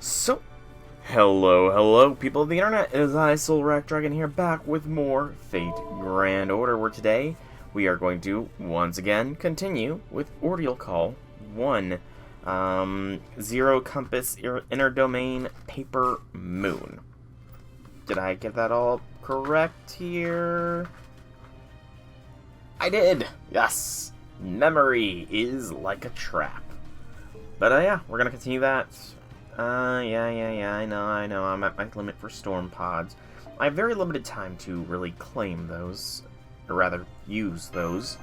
So, hello, people of the internet. It is I, Soulrack Dragon, here, back with more Fate Grand Order, where today we are going to, once again, continue with Ordeal Call 1. Zero Compass Inner Domain Paper Moon. Did I get that all correct here? I did! Yes! Memory is like a trap. But yeah, we're gonna continue that. Yeah, I know, I'm at my limit for storm pods. I have very limited time to really claim those, or rather, use those.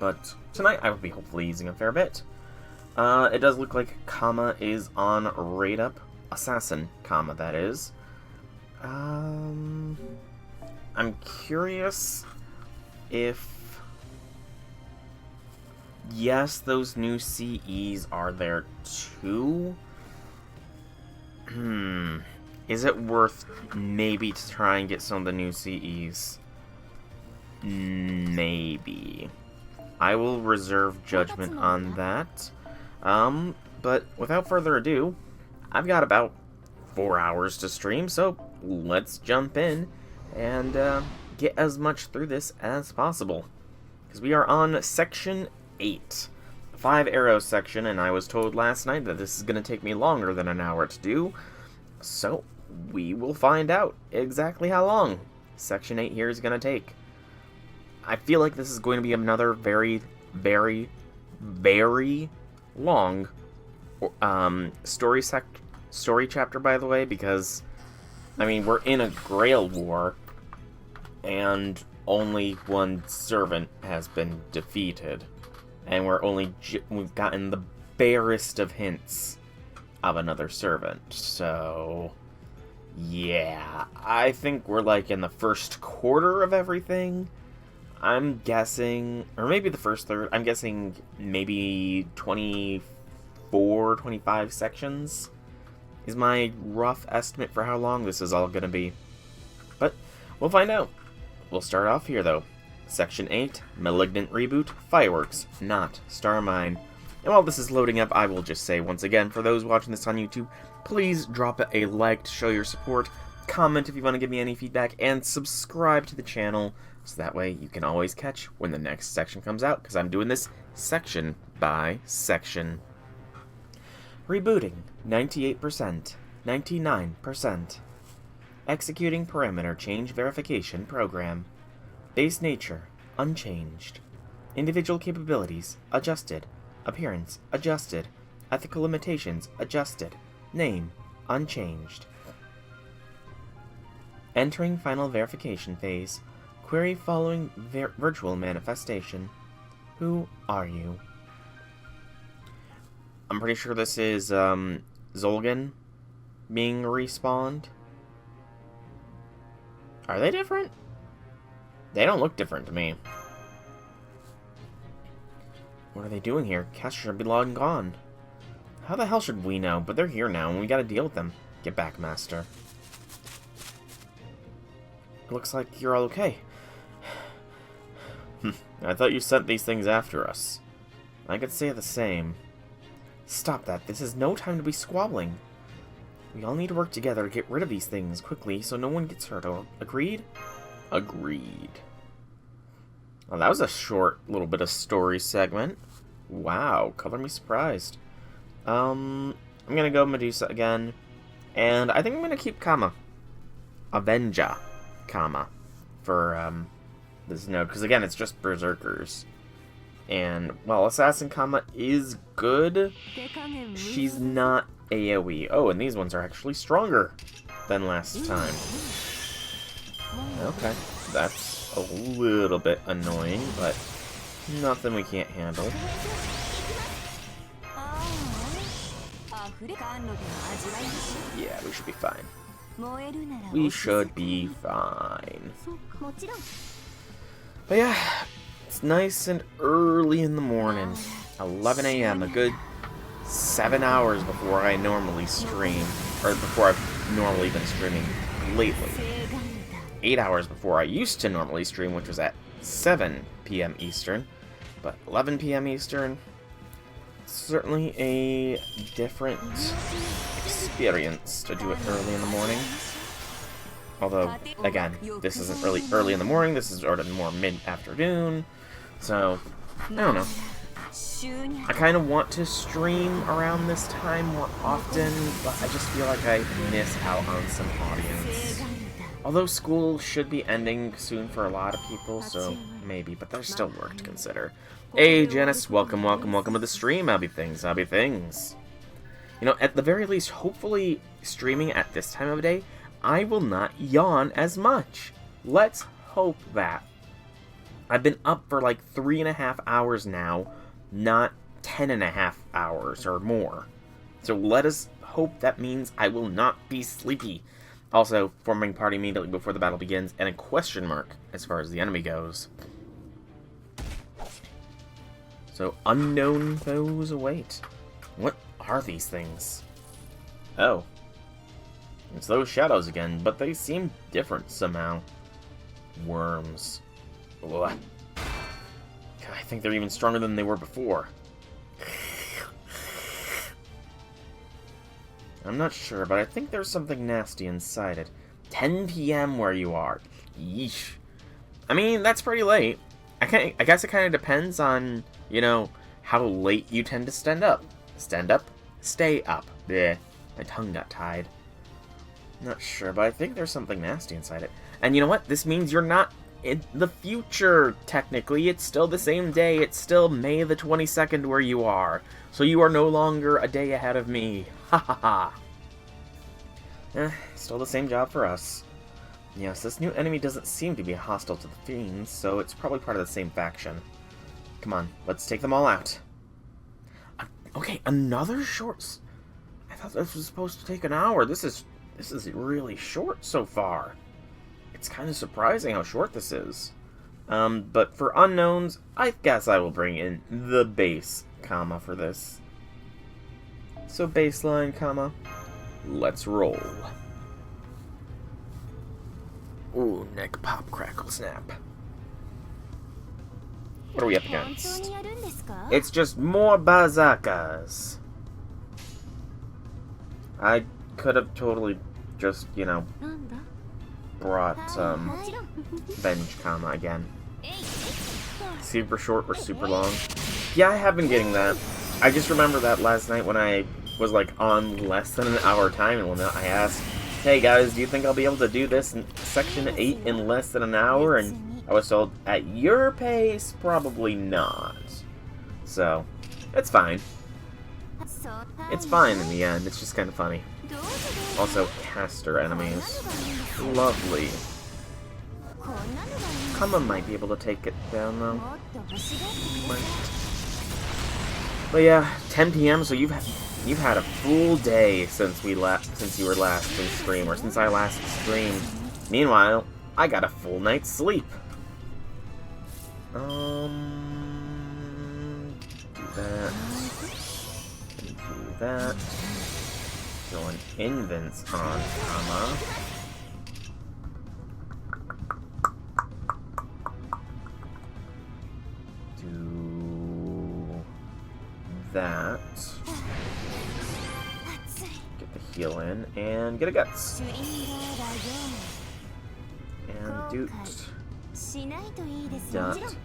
But tonight I will be hopefully using a fair bit. It does look like Kama is on raid up. Assassin Kama, that is. I'm curious if... Yes, those new CEs are there too. Is it worth maybe to try and get some of the new CEs? Maybe. I will reserve judgment on that. But without further ado, I've got about 4 hours to stream, so let's jump in and get as much through this as possible. Because we are on Section 8. 5 arrow section, and I was told last night that this is going to take me longer than an hour to do, so we will find out exactly how long Section 8 here is going to take. I feel like this is going to be another very long story chapter, by the way, because, I mean, we're in a Grail War, and only one servant has been defeated. And we've gotten the barest of hints of another servant. So, yeah, I think we're like in the first quarter of everything. I'm guessing, or maybe the first third, I'm guessing maybe 24, 25 sections is my rough estimate for how long this is all going to be. But we'll find out. We'll start off here, though. Section 8, Malignant Reboot, Fireworks, not Star Mine. And while this is loading up, I will just say once again, for those watching this on YouTube, please drop a like to show your support, comment if you want to give me any feedback, and subscribe to the channel, so that way you can always catch when the next section comes out, because I'm doing this section by section. Rebooting, 98%, 99%. Executing Parameter Change Verification Program. Base nature, unchanged. Individual capabilities, adjusted. Appearance, adjusted. Ethical limitations, adjusted. Name, unchanged. Entering final verification phase. Query following virtual manifestation. Who are you? I'm pretty sure this is, Zolgan being respawned. Are they different? They don't look different to me. What are they doing here? Caster should be long gone. How the hell should we know? But they're here now, and we gotta deal with them. Get back, Master. It looks like you're all okay. I thought you sent these things after us. I could say the same. Stop that. This is no time to be squabbling. We all need to work together to get rid of these things quickly so no one gets hurt. Agreed? Agreed. Well, that was a short little bit of story segment. Wow, color me surprised. I'm gonna go Medusa again, and I think I'm gonna keep Kama. Avenger Kama for this node, because again, it's just Berserkers. And while Assassin Kama is good, she's not AoE. Oh, and these ones are actually stronger than last time. Okay, that's a little bit annoying, but nothing we can't handle. Yeah, we should be fine. We should be fine. But yeah, it's nice and early in the morning. 11 a.m., a good 7 hours before I normally stream, or before I've normally been streaming lately. 8 hours before I used to normally stream, which was at 7 p.m. Eastern, but 11 p.m. Eastern, certainly a different experience to do it early in the morning. Although, again, this isn't really early in the morning, this is sort of more mid-afternoon, so, I don't know. I kind of want to stream around this time more often, but I just feel like I miss out on some audience. Although school should be ending soon for a lot of people, so maybe, but there's still work to consider. Hey, Janice, welcome to the stream. How'll be things. You know, at the very least, hopefully, streaming at this time of day, I will not yawn as much. Let's hope that. I've been up for like 3.5 hours now, not 10.5 hours or more. So let us hope that means I will not be sleepy. Also, forming party immediately before the battle begins, and a question mark as far as the enemy goes. So, unknown foes await. What are these things? Oh. It's those shadows again, but they seem different somehow. Worms. Ugh. God, I think they're even stronger than they were before. I'm not sure, but I think there's something nasty inside it. 10 p.m. where you are. Yeesh. I mean, that's pretty late. I guess it kind of depends on, you know, how late you tend to stand up. Stand up? Stay up. Bleh. My tongue got tied. Not sure, but I think there's something nasty inside it. And you know what? This means you're not in the future, technically. It's still the same day. It's still May the 22nd where you are. So you are no longer a day ahead of me. Ha ha ha. Still the same job for us. Yes, this new enemy doesn't seem to be hostile to the fiends, so it's probably part of the same faction. Come on, let's take them all out. Okay, another short... I thought this was supposed to take an hour. This is really short so far. It's kind of surprising how short this is. But for unknowns, I guess I will bring in the base comma for this. So baseline comma, let's roll. Ooh, neck pop, crackle, snap. What are we up against? It's just more bazookas. I could have totally just, you know, brought Venge comma again. Super short or super long. Yeah, I have been getting that. I just remember that last night when I was like on less than an hour time limit. I asked, hey guys, do you think I'll be able to do this in section 8 in less than an hour? And I was told, at your pace, probably not. So, it's fine. It's fine in the end, it's just kind of funny. Also, caster enemies. Lovely. Kama might be able to take it down though. But yeah, 10 p.m. so you've had a full day since you were last in stream, or since I last streamed. Meanwhile, I got a full night's sleep. Do that. Going invents on Kama. Do that. Get the heal in and get a guts. And doot. Dot. Doot.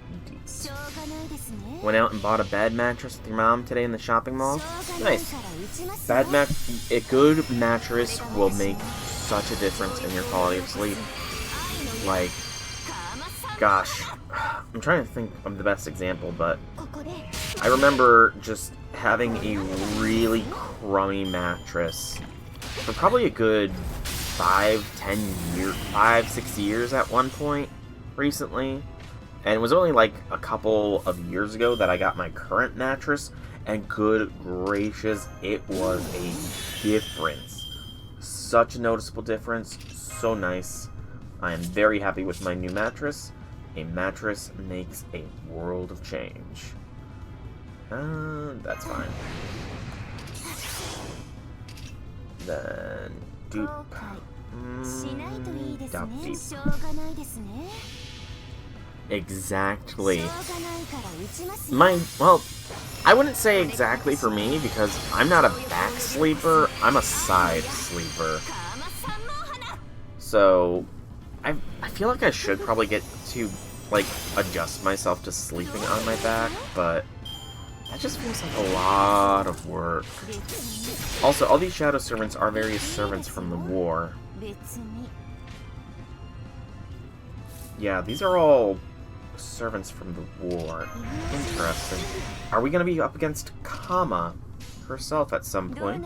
Went out and bought a bed mattress with your mom today in the shopping mall. Nice. A good mattress will make such a difference in your quality of sleep. Like, gosh, I'm trying to think of the best example, but I remember just having a really crummy mattress for probably a good 5-6 years at one point recently. And it was only like a couple of years ago that I got my current mattress, and good gracious, it was a difference. Such a noticeable difference, so nice. I am very happy with my new mattress. A mattress makes a world of change. That's fine. Then, doop. Dop deep. Exactly. Well, I wouldn't say exactly for me, because I'm not a back sleeper, I'm a side sleeper. So, I feel like I should probably get to, like, adjust myself to sleeping on my back, but that just feels like a lot of work. Also, all these shadow servants are various servants from the war. Yeah, these are all servants from the war. Interesting. Are we going to be up against Kama herself at some point?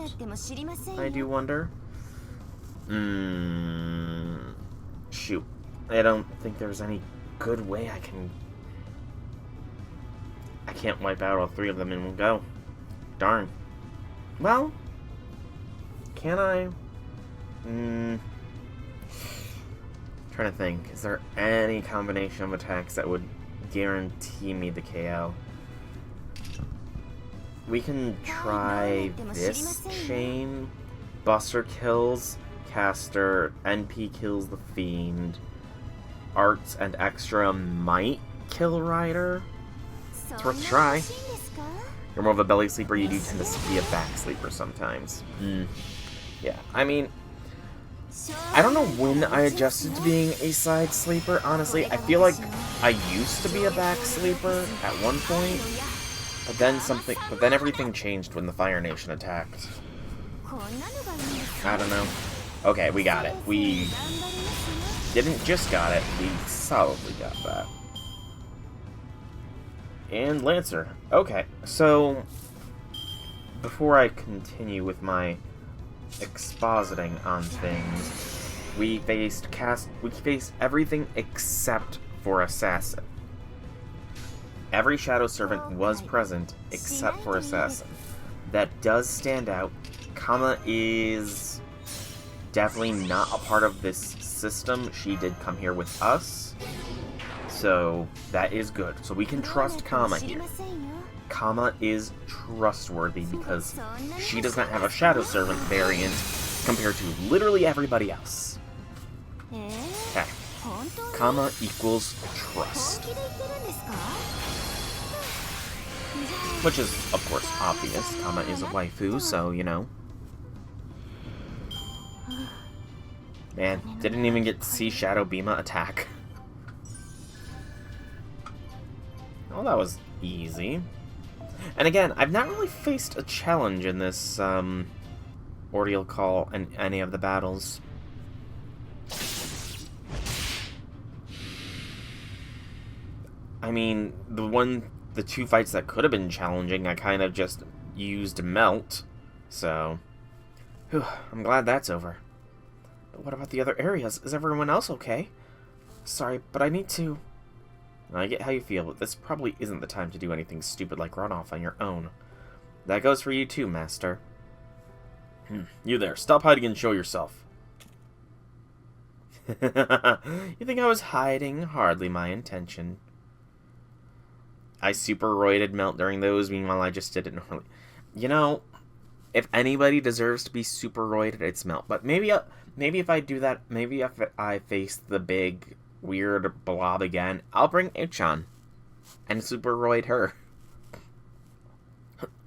I do wonder. Shoot. I don't think there's any good way I can't wipe out all three of them in one go. Darn. Well, can I? Trying to think. Is there any combination of attacks that would guarantee me the KO? We can try this chain. Buster kills Caster. NP kills the Fiend. Arts and Extra might kill Ryder. It's worth a try. You're more of a belly sleeper, you do tend to be a back sleeper sometimes. Yeah, I mean, I don't know when I adjusted to being a side sleeper, honestly. I feel like I used to be a back sleeper at one point, but then everything changed when the Fire Nation attacked. I don't know. Okay, we got it. We didn't just got it, we solidly got that. And Lancer. Okay, so before I continue with my expositing on things, we faced everything except for Assassin. Every Shadow Servant was present except for Assassin. That does stand out. Kama is definitely not a part of this system. She did come here with us, so that is good. So we can trust Kama here. Kama is trustworthy because she does not have a Shadow Servant variant compared to literally everybody else. Okay. Kama equals trust. Which is, of course, obvious. Kama is a waifu, so, you know. Man, didn't even get to see Shadow Bima attack. Well, that was easy. And again, I've not really faced a challenge in this Ordeal Call in any of the battles. I mean, the two fights that could have been challenging, I kind of just used Melt, so whew, I'm glad that's over. But what about the other areas? Is everyone else okay? Sorry, but I need to... I get how you feel, but this probably isn't the time to do anything stupid like run off on your own. That goes for you too, Master. You there, stop hiding and show yourself. You think I was hiding? Hardly my intention. I super-roided Melt during those, meanwhile I just did it normally. You know, if anybody deserves to be super-roided, it's Melt. But maybe if I do that, maybe if I face the big, weird blob again, I'll bring Ichan and super-roid her.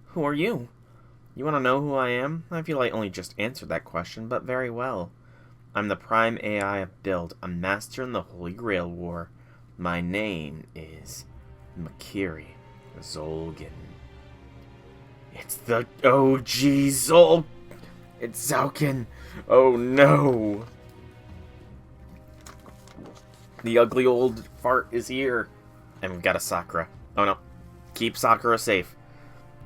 Who are you? You want to know who I am? I feel I only just answered that question, but very well. I'm the Prime AI of Build, a master in the Holy Grail War. My name is... Makiri Zolgan. It's the OG Zol. It's Zalkin. Oh no. The ugly old fart is here. And we've got a Sakura. Oh no. Keep Sakura safe.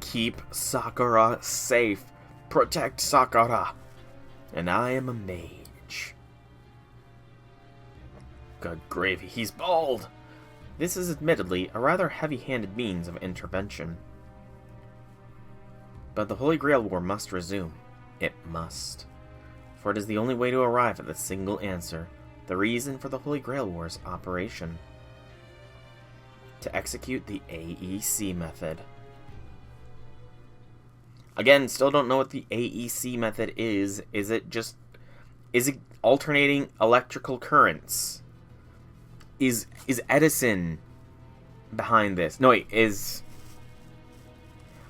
Keep Sakura safe. Protect Sakura. And I am a mage. Good gravy, he's bald. This is admittedly a rather heavy-handed means of intervention. But the Holy Grail War must resume. It must. For it is the only way to arrive at the single answer, the reason for the Holy Grail War's operation. To execute the AEC method. Again, still don't know what the AEC method is. Is it alternating electrical currents? Is Edison behind this? No, wait,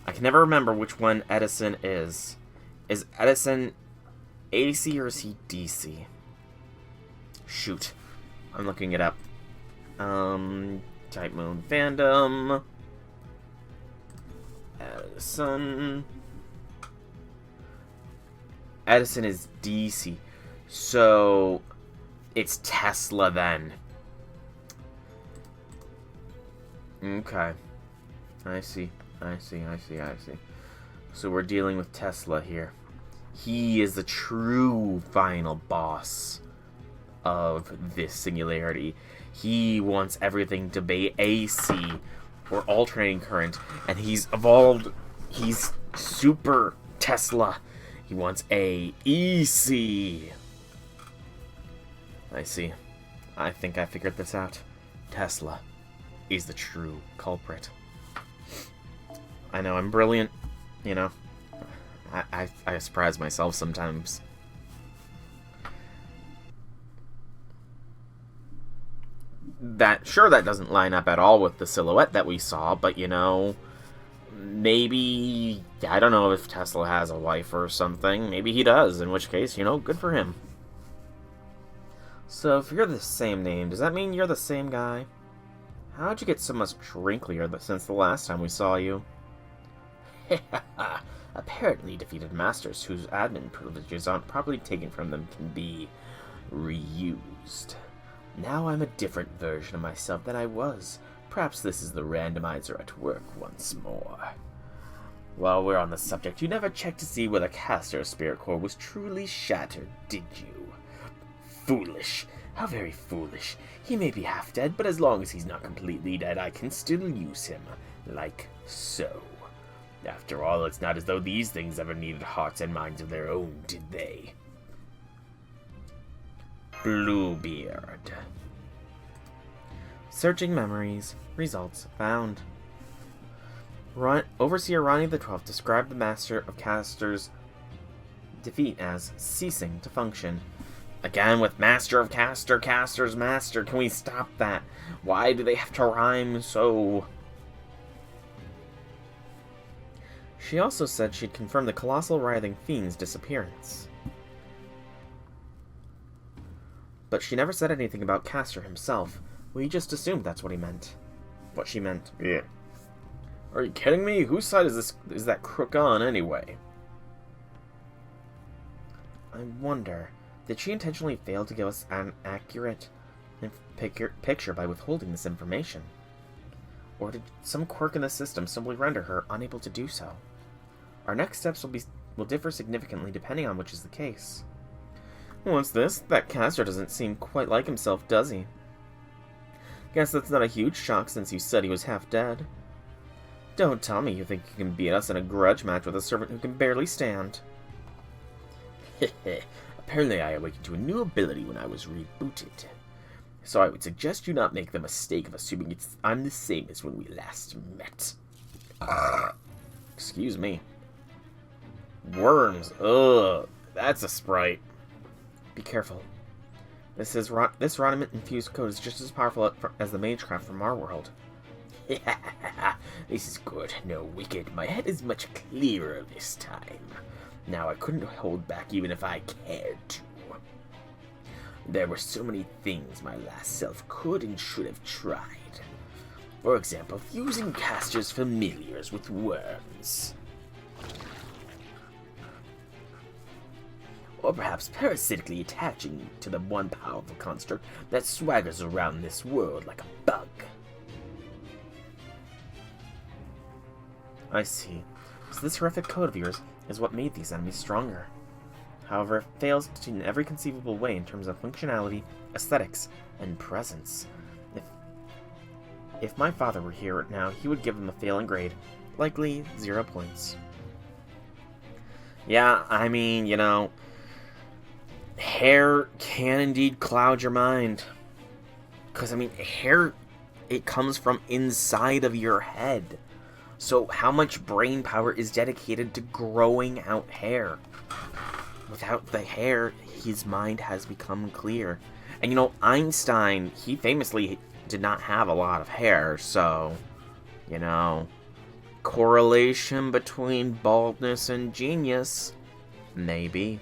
I can never remember which one Edison is. Is Edison AC or is he DC? Shoot. I'm looking it up. Type mode fandom. Edison. Edison is DC. So it's Tesla then. Okay. I see. So we're dealing with Tesla here. He is the true final boss of this singularity. He wants everything to be AC or alternating current, and he's evolved. He's super Tesla. He wants AEC. I see. I think I figured this out. Tesla is the true culprit. I know, I'm brilliant, you know. I surprise myself sometimes. That doesn't line up at all with the silhouette that we saw, but, you know, maybe, I don't know if Tesla has a wife or something. Maybe he does, in which case, you know, good for him. So, if you're the same name, does that mean you're the same guy? How'd you get so much wrinklier since the last time we saw you? Apparently defeated masters whose admin privileges aren't properly taken from them can be reused. Now I'm a different version of myself than I was. Perhaps this is the randomizer at work once more. While we're on the subject, you never checked to see whether Castor's spirit core was truly shattered, did you? Foolish. How very foolish. He may be half dead, but as long as he's not completely dead, I can still use him. Like so. After all, it's not as though these things ever needed hearts and minds of their own, did they? Bluebeard. Searching memories. Results found. Overseer Ronnie the 12th described the Master of Castor's defeat as ceasing to function. Again with Master of Castor, Castor's Master. Can we stop that? Why do they have to rhyme so? She also said she'd confirmed the colossal writhing fiend's disappearance. But she never said anything about Castor himself. We just assumed that's what he meant. What she meant. Yeah. Are you kidding me? Whose side is that crook on anyway? I wonder, did she intentionally fail to give us an accurate picture by withholding this information? Or did some quirk in the system simply render her unable to do so? Our next steps will differ significantly depending on which is the case. What's this? That Castor doesn't seem quite like himself, does he? Guess that's not a huge shock since you said he was half dead. Don't tell me you think you can beat us in a grudge match with a servant who can barely stand. Apparently I awakened to a new ability when I was rebooted. So I would suggest you not make the mistake of assuming I'm the same as when we last met. Excuse me. Worms. Ugh. That's a sprite. Be careful. This Roniment-infused code is just as powerful as the magecraft from our world. This is good. No wicked. My head is much clearer this time. Now I couldn't hold back even if I cared to. There were so many things my last self could and should have tried. For example, fusing Castor's familiars with worms. Or perhaps parasitically attaching to the one powerful construct that swaggers around this world like a bug. I see. So this horrific code of yours is what made these enemies stronger. However, it fails in every conceivable way in terms of functionality, aesthetics, and presence. If my father were here now, he would give them a failing grade. Likely 0 points. Yeah, I mean, you know, hair can indeed cloud your mind. Because, I mean, hair, it comes from inside of your head. So how much brain power is dedicated to growing out hair? Without the hair, his mind has become clear. And Einstein, he famously did not have a lot of hair, so, correlation between baldness and genius, maybe.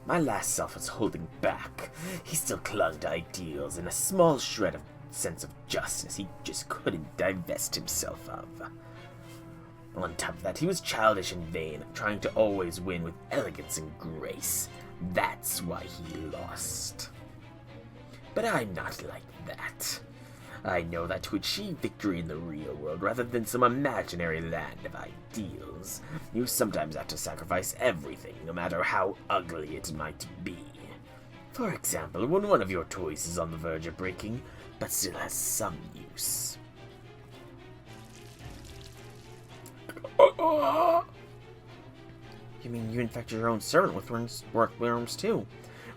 My last self was holding back. He still clung to ideals and a small shred of sense of justice he just couldn't divest himself of. On top of that, he was childish and vain, trying to always win with elegance and grace. That's why he lost. But I'm not like that. I know that to achieve victory in the real world, rather than some imaginary land of ideals, you sometimes have to sacrifice everything, no matter how ugly it might be. For example, when one of your toys is on the verge of breaking, but still has some use. You mean you infect your own servant with worms too?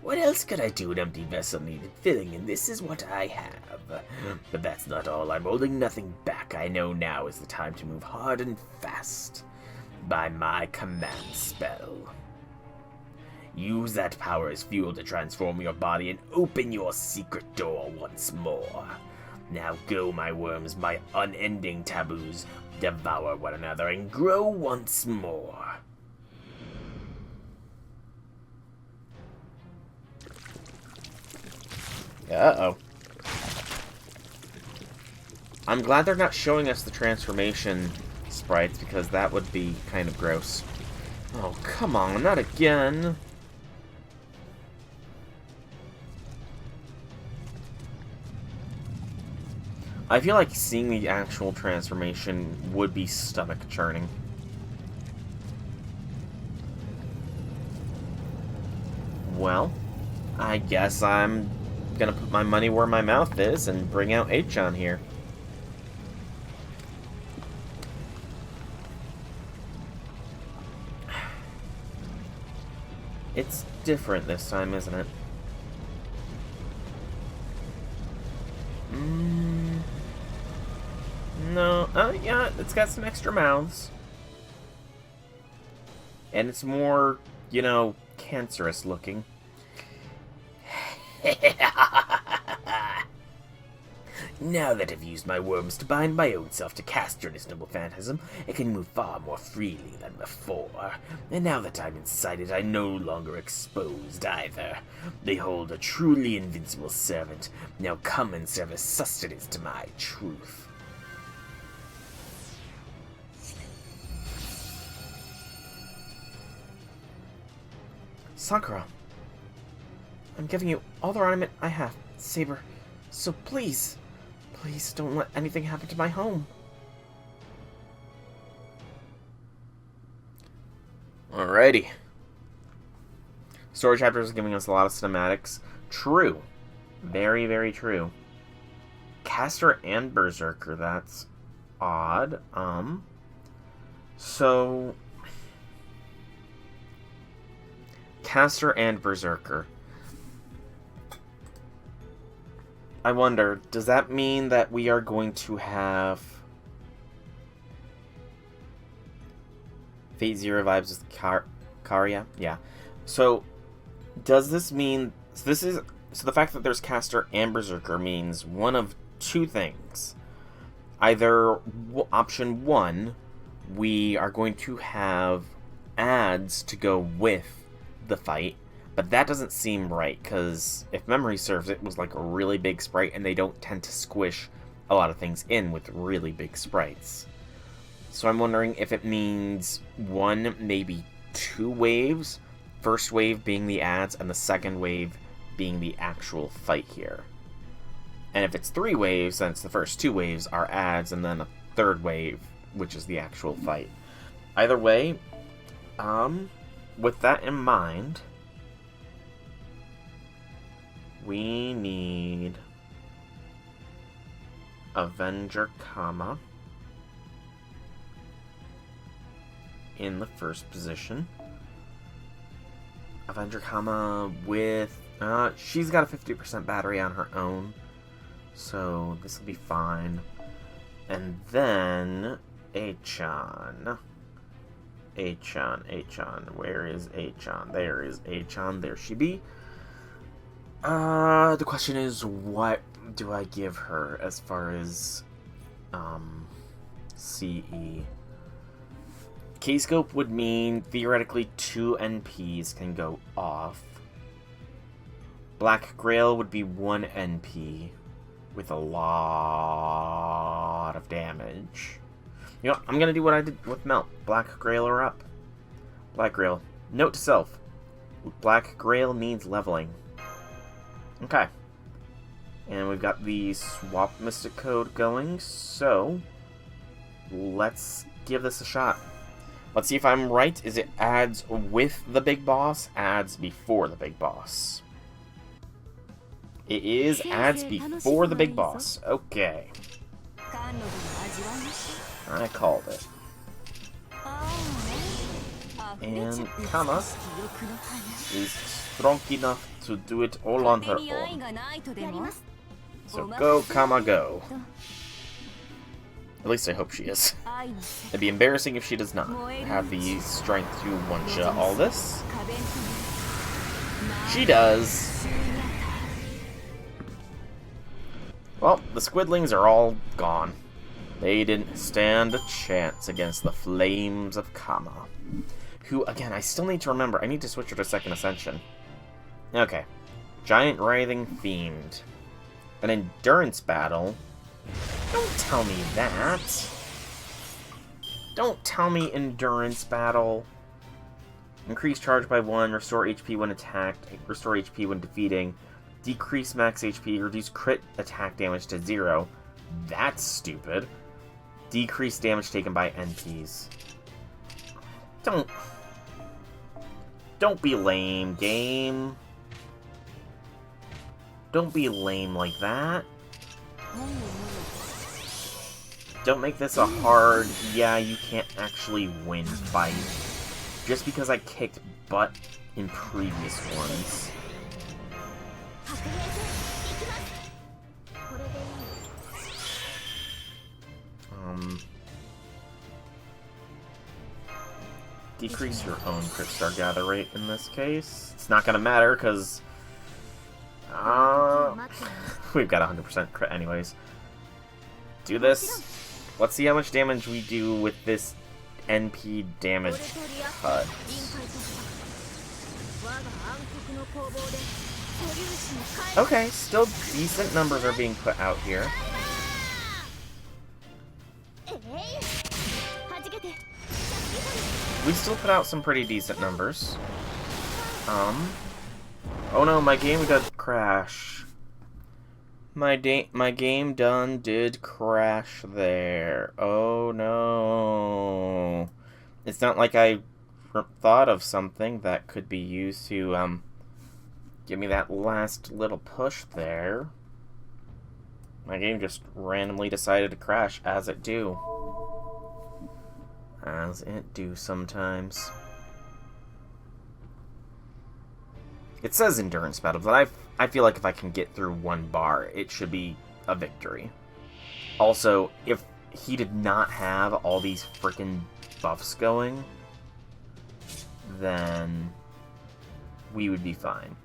What else could I do? An empty vessel needed filling, and this is what I have. But that's not all. I'm holding nothing back. I know now is the time to move hard and fast. By my command spell. Use that power as fuel to transform your body and open your secret door once more. Now go, my worms, my unending taboos. Devour one another and grow once more. Uh-oh. I'm glad they're not showing us the transformation sprites, because that would be kind of gross. Oh, come on, not again. I feel like seeing the actual transformation would be stomach-churning. Well, I guess I'm gonna put my money where my mouth is and bring out H-On here. It's different this time, isn't it? No, yeah, it's got some extra mouths. And it's more, cancerous looking. Now that I've used my worms to bind my own self to Castor and his noble phantasm, it can move far more freely than before. And now that I'm inside it, I'm no longer exposed either. Behold, a truly invincible servant. Now come and serve as sustenance to my truth. Sakura, I'm giving you all the ornament I have, Saber. So please don't let anything happen to my home. Alrighty. Story chapters are giving us a lot of cinematics. True. Very, very true. Castor and Berserker, that's odd. So Castor and Berserker. I wonder, does that mean that we are going to have Fate Zero vibes with Karya? Yeah. So, does this mean... So the fact that there's Castor and Berserker means one of two things. Either option one, we are going to have ads to go with the fight, but that doesn't seem right, because if memory serves, it was like a really big sprite, and they don't tend to squish a lot of things in with really big sprites. So I'm wondering if it means one, maybe two waves, first wave being the ads, and the second wave being the actual fight here. And if it's three waves, then it's the first two waves are ads, and then a third wave, which is the actual fight. Either way, with that in mind, we need Avenger Kama in the first position. Avenger Kama with... she's got a 50% battery on her own, so this will be fine. And then H-On. H-On. Where is H-On? There is H-On. There she be. The question is, what do I give her as far as, CE? K-scope would mean, theoretically, 2 NPs can go off. Black Grail would be 1 NP with a lot of damage. You know, I'm gonna do what I did with Melt. Black Grail her up. Black Grail. Note to self. Black Grail needs leveling. Okay. And we've got the swap mystic code going, so let's give this a shot. Let's see if I'm right. Is it adds with the big boss, adds before the big boss? It is adds before the big boss. Okay. I called it. And Kama is strong enough to do it all on her own. So go, Kama, go. At least I hope she is. It'd be embarrassing if she does not have the strength to one-shot all this. She does. Well, the squidlings are all gone. They didn't stand a chance against the flames of Kama. Who, again, I still need to remember. I need to switch her to Second Ascension. Okay. Giant Writhing Fiend. An endurance battle? Don't tell me that. Don't tell me endurance battle. Increase charge by 1, restore HP when attacked, restore HP when defeating, decrease max HP, reduce crit attack damage to 0. That's stupid. Decrease damage taken by NPs. Don't be lame, game. Don't be lame like that. Don't make this a hard, yeah, you can't actually win fight. Just because I kicked butt in previous ones. Decrease your own crit star gather rate in this case. It's not gonna matter, because we've got 100% crit anyways. Do this. Let's see how much damage we do with this NP damage cut. Okay, still decent numbers are being put out here. We still put out some pretty decent numbers. Oh no, my game did crash. My game did crash there. Oh no. It's not like I thought of something that could be used to, give me that last little push there. My game just randomly decided to crash, as it do. As it do sometimes. It says endurance battle, but I feel like if I can get through one bar, it should be a victory. Also, if he did not have all these freaking buffs going, then we would be fine.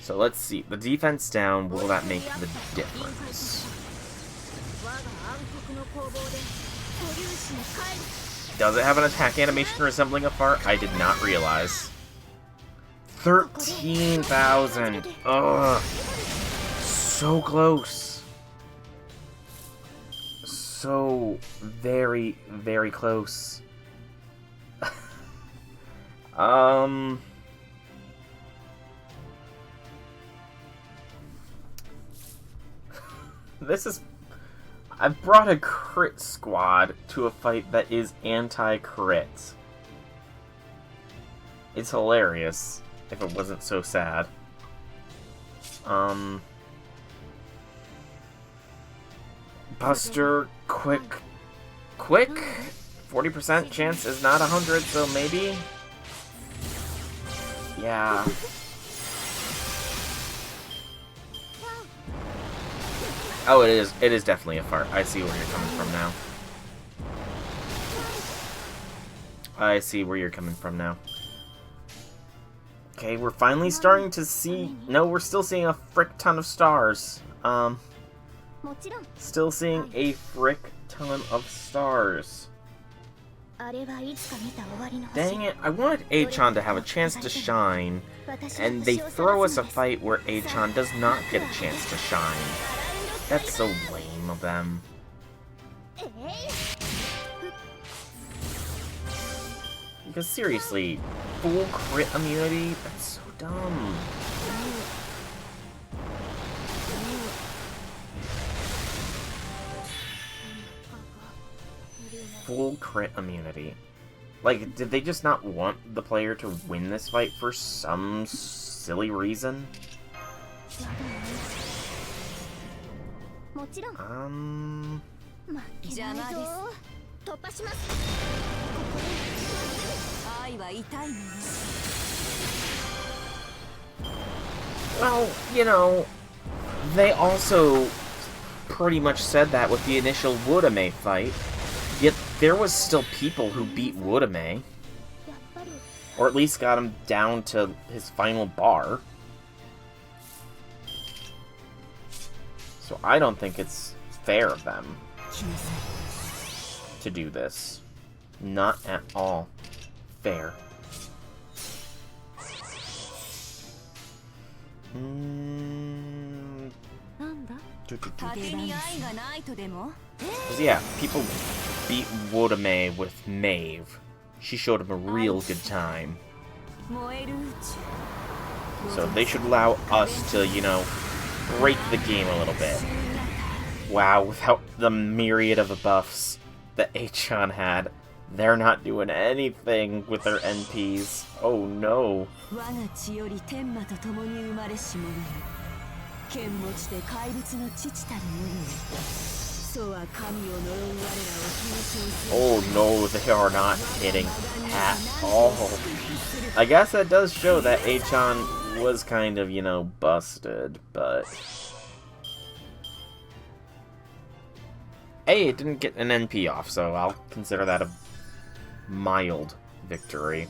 So let's see. The defense down, will that make the difference? Does it have an attack animation resembling a fart? I did not realize. 13,000! Ugh! So close! So very, very close. This is... I brought a crit squad to a fight that is anti-crit. It's hilarious, if it wasn't so sad. Buster, quick? 40% chance is not 100, so maybe? Yeah. Oh, it is definitely a fart. I see where you're coming from now. I see where you're coming from now. Okay, we're finally starting to see... No, we're still seeing a frick ton of stars. Still seeing a frick ton of stars. Dang it, I wanted Achan to have a chance to shine, and they throw us a fight where Achan does not get a chance to shine. That's so lame of them. Because seriously, full crit immunity? That's so dumb. Full crit immunity. Like, did they just not want the player to win this fight for some silly reason? Well, you know, they also pretty much said that with the initial Woodame fight, yet there was still people who beat Woodame. Or at least got him down to his final bar. So I don't think it's fair of them to do this. Not at all fair. Yeah, people beat Woodame with Maeve. She showed him a real good time. So they should allow us to, you know, break the game a little bit. Wow, without the myriad of buffs that Achan had, they're not doing anything with their NPs. Oh no. Oh no, they are not hitting at all. I guess that does show that Achan was kind of, you know, busted, but... Hey, it didn't get an NP off, so I'll consider that a mild victory.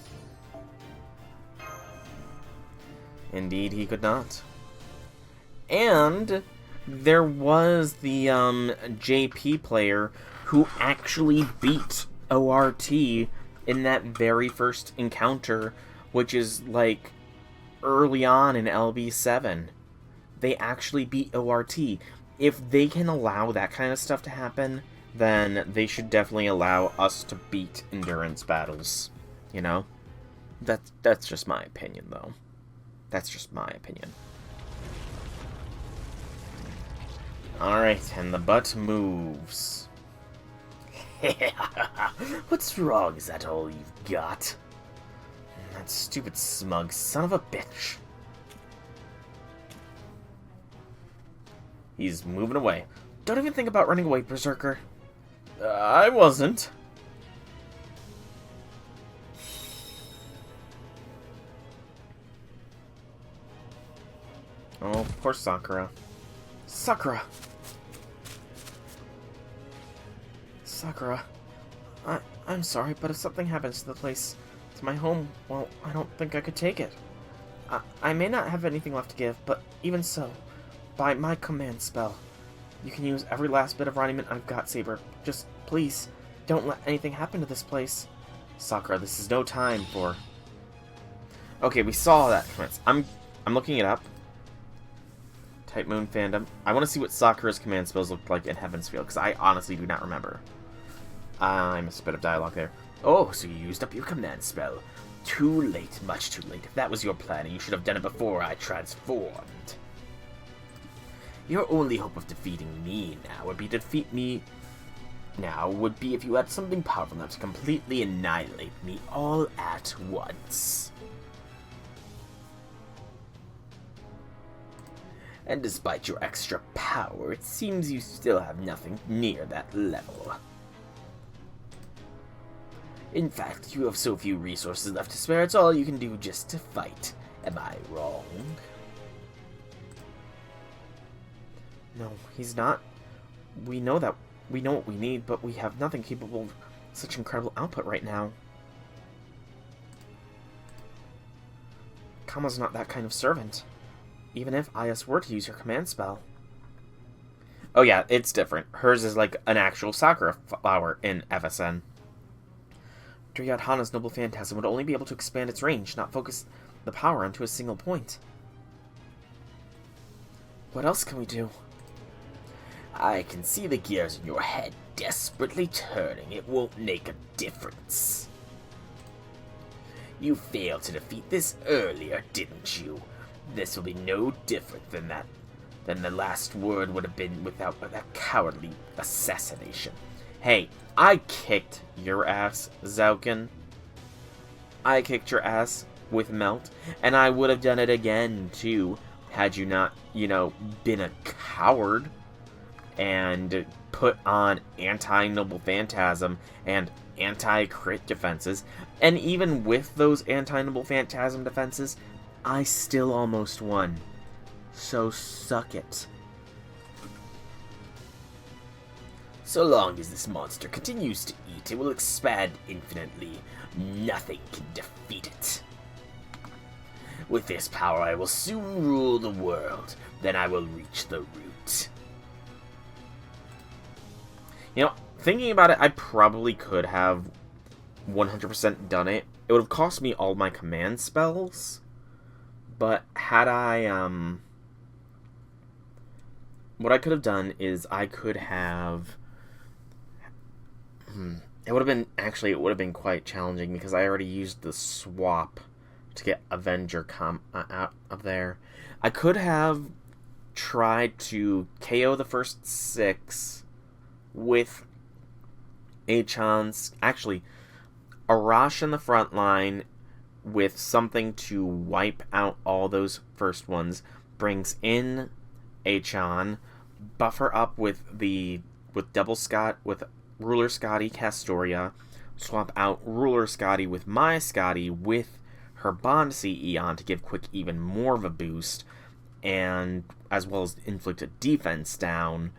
Indeed, he could not. And there was the JP player who actually beat ORT in that very first encounter, which is like early on in LB7. They actually beat ORT. If they can allow that kind of stuff to happen, then they should definitely allow us to beat endurance battles. You know? That's just my opinion, though. That's just my opinion. Alright, and the butt moves. What's wrong? Is that all you've got? That stupid smug son of a bitch. He's moving away. Don't even think about running away, Berserker. I wasn't. Oh, poor Sakura. Sakura! Sakura. I'm sorry, but if something happens to the place, to my home, well, I don't think I could take it. I may not have anything left to give, but even so, by my command spell, you can use every last bit of Running I've got, Saber. Just, please, don't let anything happen to this place. Sakura, this is no time for... Okay, we saw that command. I'm looking it up. Type Moon fandom. I want to see what Sakura's command spells looked like in Heaven's Field, because I honestly do not remember. I missed a bit of dialogue there. Oh, so you used up your command spell. Too late, much too late. If that was your plan, you should have done it before I transformed. Your only hope of defeating me now would be if you had something powerful enough to completely annihilate me all at once. And despite your extra power, it seems you still have nothing near that level. In fact, you have so few resources left to spare, it's all you can do just to fight. Am I wrong? No, he's not. We know what we need, but we have nothing capable of such incredible output right now. Kama's not that kind of servant. Even if Ayas were to use her command spell. Oh yeah, it's different. Hers is like an actual sakura flower in FSN. Duryodhana's noble phantasm would only be able to expand its range, not focus the power onto a single point. What else can we do? I can see the gears in your head desperately turning. It won't make a difference. You failed to defeat this earlier, didn't you? This will be no different than the last word would have been without that cowardly assassination. Hey, I kicked your ass, Zauken. I kicked your ass with Melt, and I would have done it again, too, had you not, been a coward and put on anti-Noble Phantasm and anti-crit defenses. And even with those anti-Noble Phantasm defenses, I still almost won. So suck it. So long as this monster continues to eat, it will expand infinitely. Nothing can defeat it. With this power, I will soon rule the world. Then I will reach the root. Thinking about it, I probably could have 100% done it. It would have cost me all my command spells. But had I, what I could have done is I could have... It would have been quite challenging because I already used the swap to get Avenger out of there. I could have tried to KO the first 6 with Achan's... Actually, Arash in the front line with something to wipe out all those first ones, brings in Achan, buffer up with Double Scott, with Ruler Scotty Castoria, swap out Ruler Scotty with Maya Scotty with her Bond Eon to give Quick even more of a boost, and as well as inflict a defense down,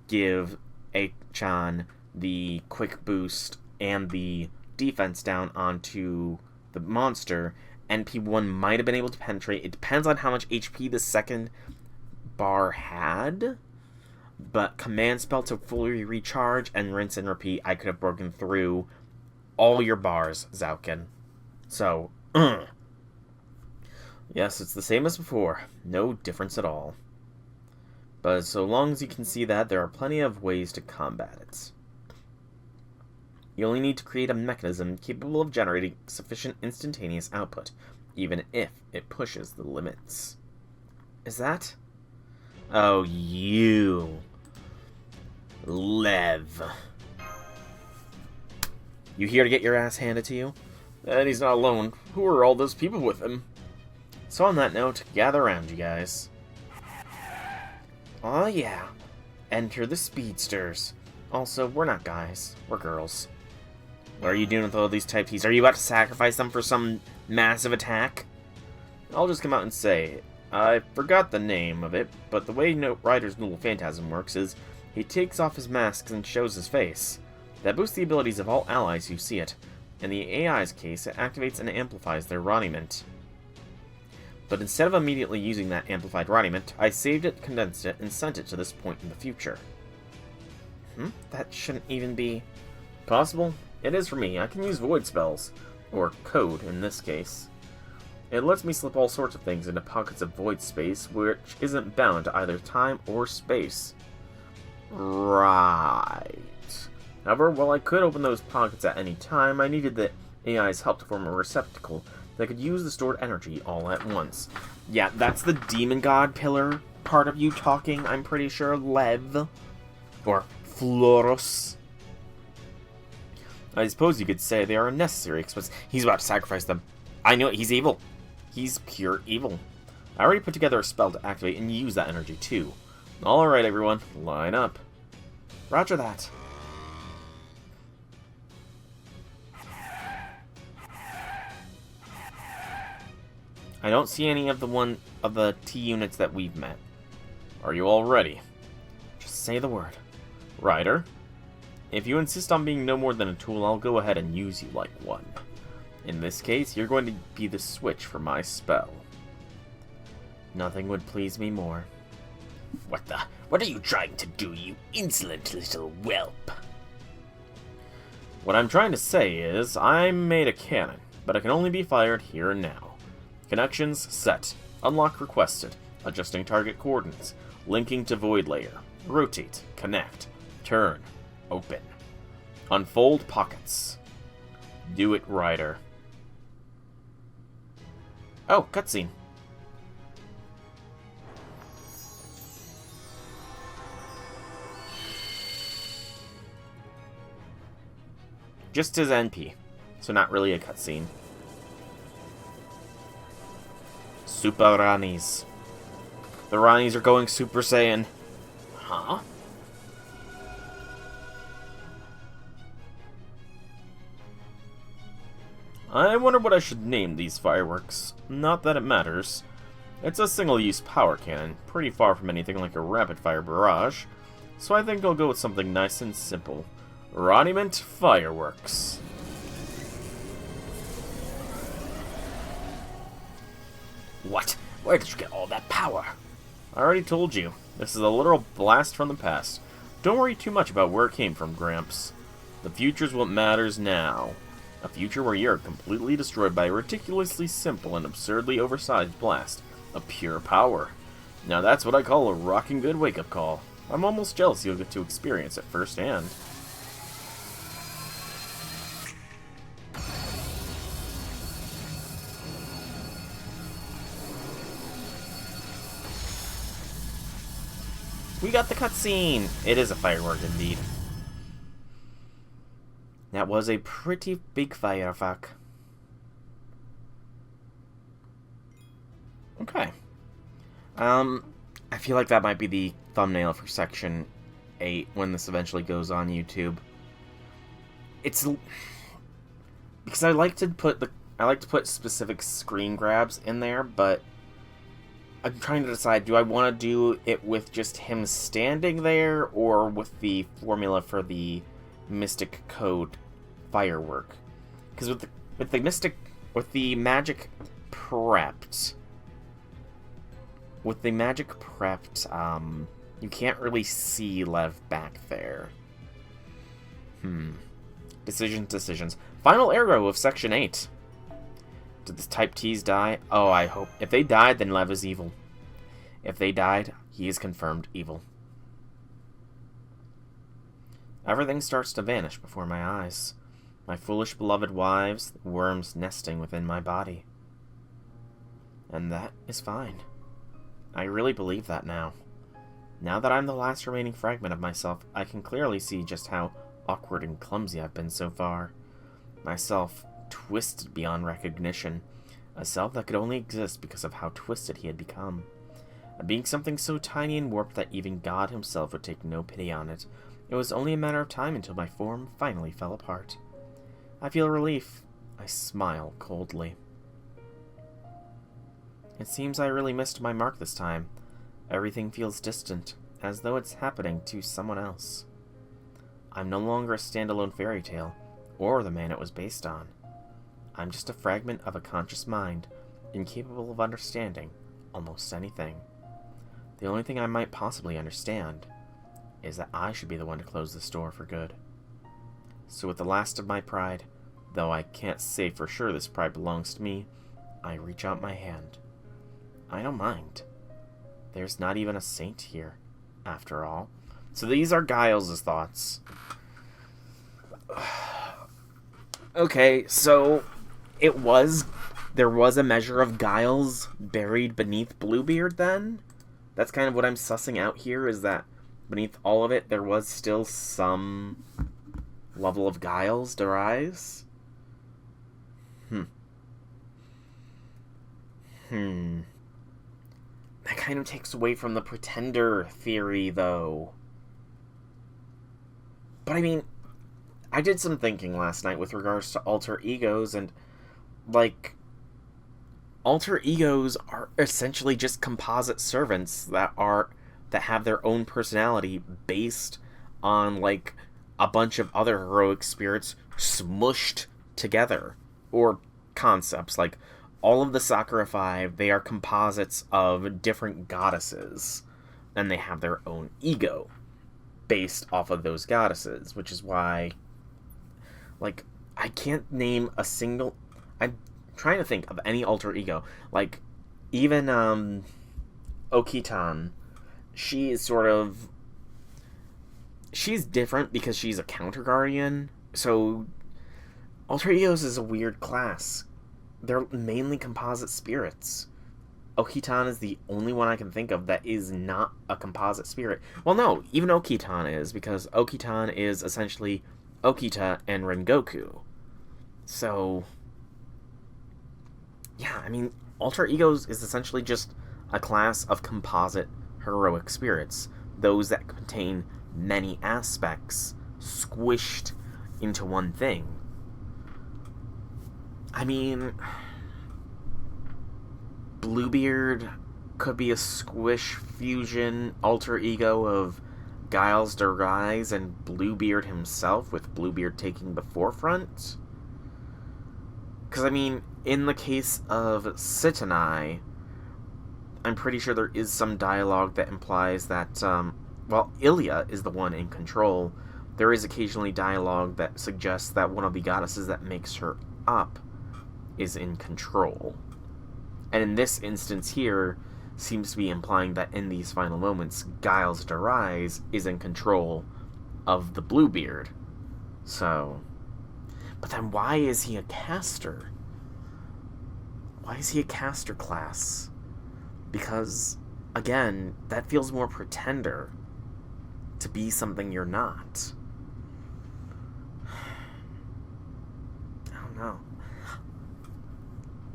give Achan the Quick boost and the defense down onto the monster, and P1 might have been able to penetrate. It depends on how much HP the second bar had, but command spell to fully recharge and rinse and repeat, I could have broken through all your bars, Zauken. So, yes, it's the same as before. No difference at all. But so long as you can see that, there are plenty of ways to combat it. You only need to create a mechanism capable of generating sufficient instantaneous output, even if it pushes the limits. Is that? Oh, you. Lev. You here to get your ass handed to you? And he's not alone. Who are all those people with him? So on that note, gather around, you guys. Oh yeah. Enter the speedsters. Also, we're not guys. We're girls. What are you doing with all these type Ts? Are you about to sacrifice them for some massive attack? I'll just come out and say, I forgot the name of it, but the way Ryder's Noble Phantasm works is he takes off his masks and shows his face. That boosts the abilities of all allies who see it. In the AI's case, it activates and amplifies their Rodiment. But instead of immediately using that amplified Rodiment, I saved it, condensed it, and sent it to this point in the future. That shouldn't even be possible. It is for me. I can use void spells, or code in this case. It lets me slip all sorts of things into pockets of void space, which isn't bound to either time or space. Right. However, while I could open those pockets at any time, I needed the AI's help to form a receptacle that could use the stored energy all at once. Yeah, that's the demon god pillar part of you talking, I'm pretty sure, Lev. Or Florus. I suppose you could say they are a necessary expense. He's about to sacrifice them. I know it, he's evil. He's pure evil. I already put together a spell to activate and use that energy too. Alright everyone, line up. Roger that. I don't see any of the T units that we've met. Are you all ready? Just say the word. Ryder? If you insist on being no more than a tool, I'll go ahead and use you like one. In this case, you're going to be the switch for my spell. Nothing would please me more. What are you trying to do, you insolent little whelp? What I'm trying to say is, I made a cannon, but it can only be fired here and now. Connections set. Unlock requested. Adjusting target coordinates. Linking to void layer. Rotate. Connect. Turn. Open. Unfold pockets. Do it, Ryder. Oh, cutscene. Just his NP, so not really a cutscene. Super Ranis. The Ranis are going Super Saiyan. Huh? I wonder what I should name these fireworks. Not that it matters. It's a single-use power cannon, pretty far from anything like a rapid-fire barrage, so I think I'll go with something nice and simple. Roniment Fireworks. What? Where did you get all that power? I already told you. This is a literal blast from the past. Don't worry too much about where it came from, Gramps. The future's what matters now. A future where you're completely destroyed by a ridiculously simple and absurdly oversized blast of pure power. Now that's what I call a rocking good wake-up call. I'm almost jealous you'll get to experience it firsthand. We got the cutscene! It is a firework indeed. That was a pretty big firefuck. Okay. I feel like that might be the thumbnail for Section 8 when this eventually goes on YouTube. It's because I like to put specific screen grabs in there, but I'm trying to decide, do I want to do it with just him standing there or with the formula for the Mystic Code firework? Because with the magic prepped, you can't really see Lev back there. Decisions. Final arrow of Section 8. Did the Type T's die? Oh, I hope. If they died, then Lev is evil. If they died, he is confirmed evil. Everything starts to vanish before my eyes. My foolish beloved wives, worms nesting within my body. And that is fine. I really believe that now. Now that I'm the last remaining fragment of myself, I can clearly see just how awkward and clumsy I've been so far. Myself, twisted beyond recognition. A self that could only exist because of how twisted he had become. Being something so tiny and warped that even God himself would take no pity on it, it was only a matter of time until my form finally fell apart. I feel relief. I smile coldly. It seems I really missed my mark this time. Everything feels distant, as though it's happening to someone else. I'm no longer a standalone fairy tale, or the man it was based on. I'm just a fragment of a conscious mind, incapable of understanding almost anything. The only thing I might possibly understand is that I should be the one to close this door for good. So with the last of my pride, though I can't say for sure this pride belongs to me, I reach out my hand. I don't mind. There's not even a saint here, after all. So these are Giles' thoughts. Okay, so there was a measure of Giles buried beneath Bluebeard then? That's kind of what I'm sussing out here, is that beneath all of it, there was still some level of Giles to rise? That kind of takes away from the pretender theory, though. But I mean, I did some thinking last night with regards to alter egos, and, like, alter egos are essentially just composite servants that have their own personality based on, like, a bunch of other heroic spirits smushed together. Or concepts, like, all of the Sakura 5, they are composites of different goddesses, and they have their own ego based off of those goddesses, which is why, like, I can't name a single... I'm trying to think of any alter ego. Like, even, Okitan, she is sort of... She's different because she's a counter-guardian, so alter egos is a weird class. They're mainly composite spirits. Okitan is the only one I can think of that is not a composite spirit. Well, no, even Okitan is, because Okitan is essentially Okita and Rengoku. So, yeah, I mean, alter egos is essentially just a class of composite heroic spirits. Those that contain many aspects squished into one thing. I mean, Bluebeard could be a squish fusion alter ego of Giles de Rise and Bluebeard himself, with Bluebeard taking the forefront. Because, I mean, in the case of Sitanai, I'm pretty sure there is some dialogue that implies that, well, Ilya is the one in control. There is occasionally dialogue that suggests that one of the goddesses that makes her up is in control. And in this instance here, seems to be implying that in these final moments, Giles de Rise is in control of the Bluebeard. So... But then why is he a caster? Why is he a caster class? Because, again, that feels more pretender to be something you're not. I don't know.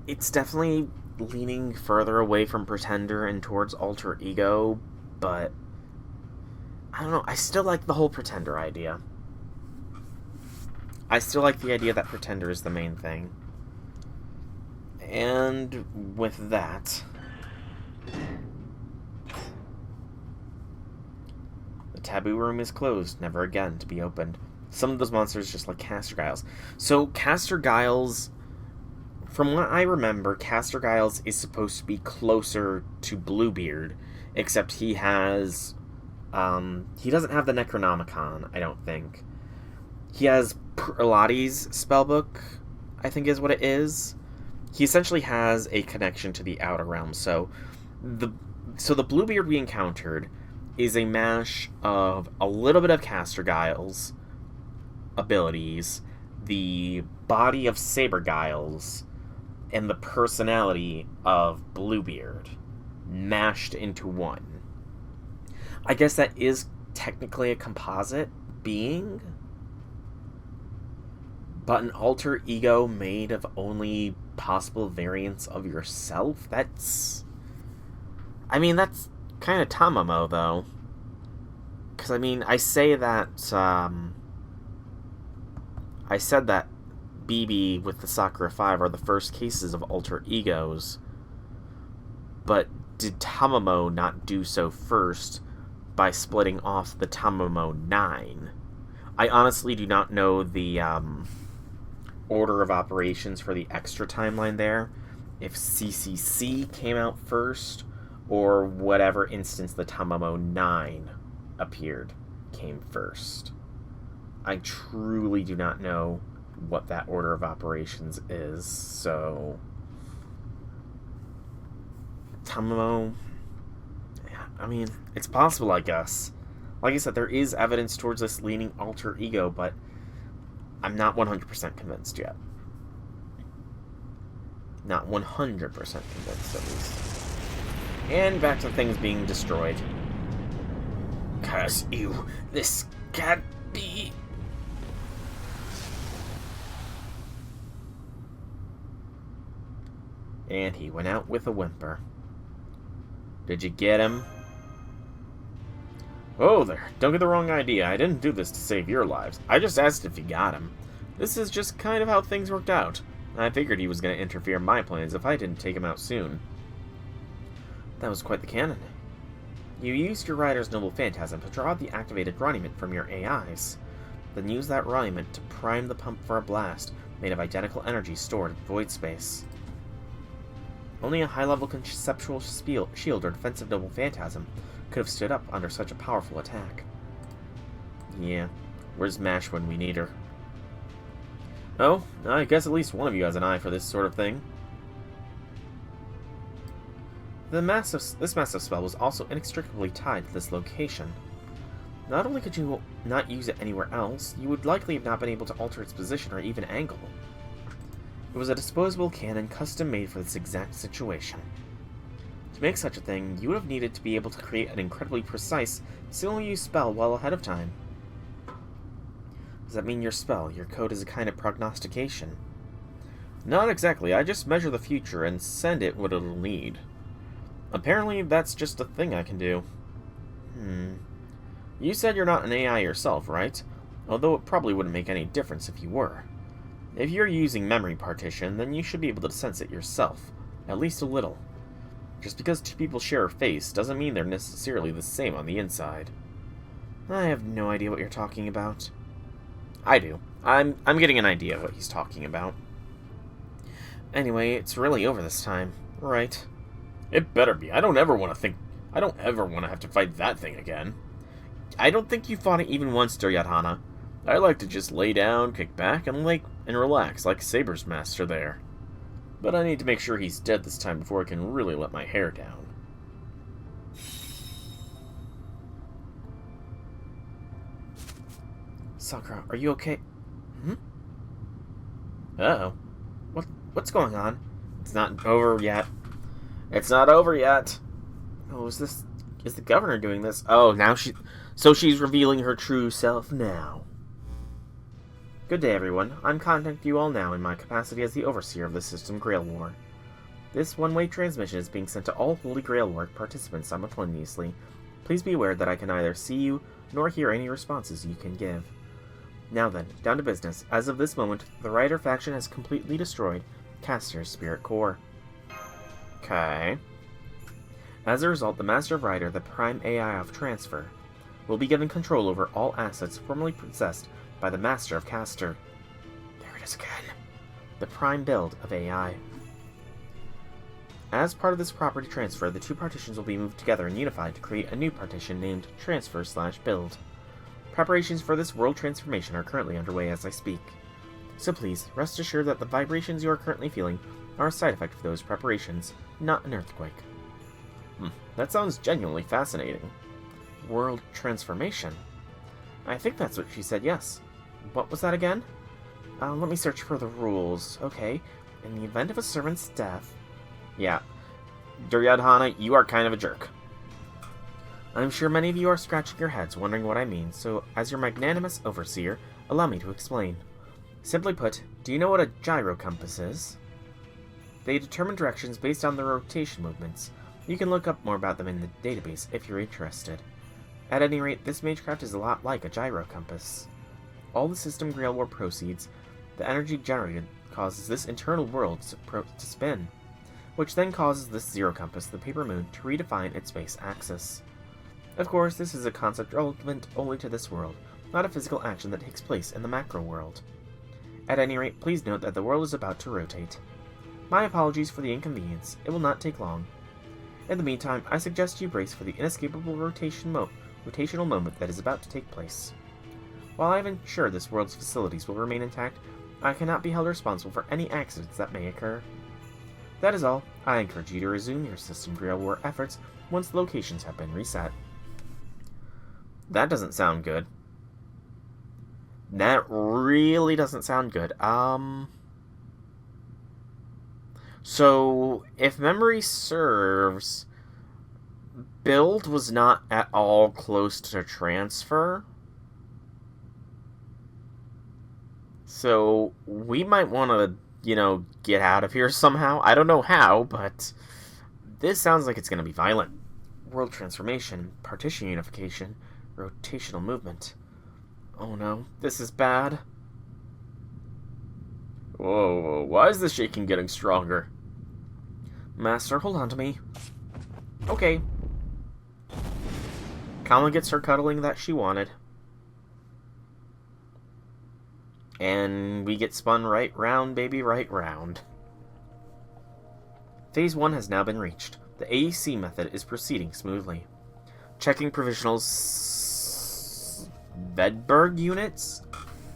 It's definitely leaning further away from pretender and towards alter ego, but I don't know, I still like the whole pretender idea. I still like the idea that pretender is the main thing. And with that, the taboo room is closed, never again to be opened. Some of those monsters just like Caster Giles. So Caster Giles, from what I remember, Caster Giles is supposed to be closer to Bluebeard, except he has, he doesn't have the Necronomicon, I don't think. He has Pilates spellbook, I think is what it is. He essentially has a connection to the Outer Realm. So the Bluebeard we encountered is a mash of a little bit of Caster Giles abilities, the body of Saber Giles, and the personality of Bluebeard mashed into one. I guess that is technically a composite being, but an alter ego made of only possible variants of yourself? That's... I mean, that's kind of Tamamo, though. Because, I mean, I say that, I said that BB with the Sakura 5 are the first cases of alter egos, but did Tamamo not do so first by splitting off the Tamamo 9? I honestly do not know the, order of operations for the extra timeline there, if CCC came out first, or whatever instance the Tamamo 9 appeared came first. I truly do not know what that order of operations is, so... Tamamo... I mean, it's possible, I guess. Like I said, there is evidence towards this leaning alter ego, but I'm not 100% convinced yet. Not 100% convinced, at least. And back to things being destroyed. Curse you! This can't be... And he went out with a whimper. Did you get him? Oh there, don't get the wrong idea. I didn't do this to save your lives. I just asked if you got him. This is just kind of how things worked out. I figured he was going to interfere in my plans if I didn't take him out soon. That was quite the cannon. You used your rider's noble phantasm to draw the activated runniment from your AIs. Then use that runniment to prime the pump for a blast, made of identical energy stored in void space. Only a high-level conceptual shield or defensive noble phantasm could have stood up under such a powerful attack. Yeah, where's Mash when we need her? Oh, I guess at least one of you has an eye for this sort of thing. This massive spell was also inextricably tied to this location. Not only could you not use it anywhere else, you would likely have not been able to alter its position or even angle. It was a disposable cannon custom-made for this exact situation. To make such a thing, you would have needed to be able to create an incredibly precise, single-use spell well ahead of time. Does that mean your code is a kind of prognostication? Not exactly, I just measure the future and send it what it'll need. Apparently, that's just a thing I can do. You said you're not an AI yourself, right? Although it probably wouldn't make any difference if you were. If you're using memory partition, then you should be able to sense it yourself, at least a little. Just because two people share a face doesn't mean they're necessarily the same on the inside. I have no idea what you're talking about. I do. I'm getting an idea of what he's talking about. Anyway, it's really over this time, right? It better be. I don't ever want to have to fight that thing again. I don't think you fought it even once, Duryodhana. I like to just lay down, kick back, and relax like Saber's master there. But I need to make sure he's dead this time before I can really let my hair down. Sakura, are you okay? Uh-oh. What's going on? It's not over yet. It's not over yet. Oh, is the governor doing this? Oh, so she's revealing her true self now. Good day, everyone. I'm contacting you all now in my capacity as the overseer of the system Grail War. This one-way transmission is being sent to all Holy Grail War participants simultaneously. Please be aware that I can neither see you nor hear any responses you can give. Now then, down to business. As of this moment, the Rider faction has completely destroyed Caster's spirit core. Okay. As a result, the Master of Rider, the Prime AI of Transfer, will be given control over all assets formerly possessed by the Master of Caster. There it is again. The Prime build of AI. As part of this property transfer, the two partitions will be moved together and unified to create a new partition named Transfer/Build. Preparations for this world transformation are currently underway as I speak. So please, rest assured that the vibrations you are currently feeling are a side effect of those preparations, not an earthquake. That sounds genuinely fascinating. World transformation? I think that's what she said, yes. What was that again? Let me search for the rules. Okay. In the event of a servant's death... Yeah. Duryodhana, you are kind of a jerk. I'm sure many of you are scratching your heads wondering what I mean, so as your magnanimous overseer, allow me to explain. Simply put, do you know what a gyro compass is? They determine directions based on their rotation movements. You can look up more about them in the database if you're interested. At any rate, this magecraft is a lot like a gyro compass. All the system Grail War proceeds, the energy generated causes this internal world to spin, which then causes this zero compass, the paper moon, to redefine its base axis. Of course, this is a concept relevant only to this world, not a physical action that takes place in the macro world. At any rate, please note that the world is about to rotate. My apologies for the inconvenience. It will not take long. In the meantime, I suggest you brace for the inescapable rotational moment that is about to take place. While I have ensured this world's facilities will remain intact, I cannot be held responsible for any accidents that may occur. That is all. I encourage you to resume your System Grail War efforts once the locations have been reset. That doesn't sound good. That really doesn't sound good. So, if memory serves, build was not at all close to transfer. So, we might want to, get out of here somehow. I don't know how, but this sounds like it's going to be violent. World transformation, partition unification, rotational movement. Oh no, this is bad. Whoa, why is the shaking getting stronger? Master, hold on to me. Okay. Kama gets her cuddling that she wanted. And we get spun right round, baby, right round. Phase 1 has now been reached. The AEC method is proceeding smoothly. Checking provisional Svedberg units?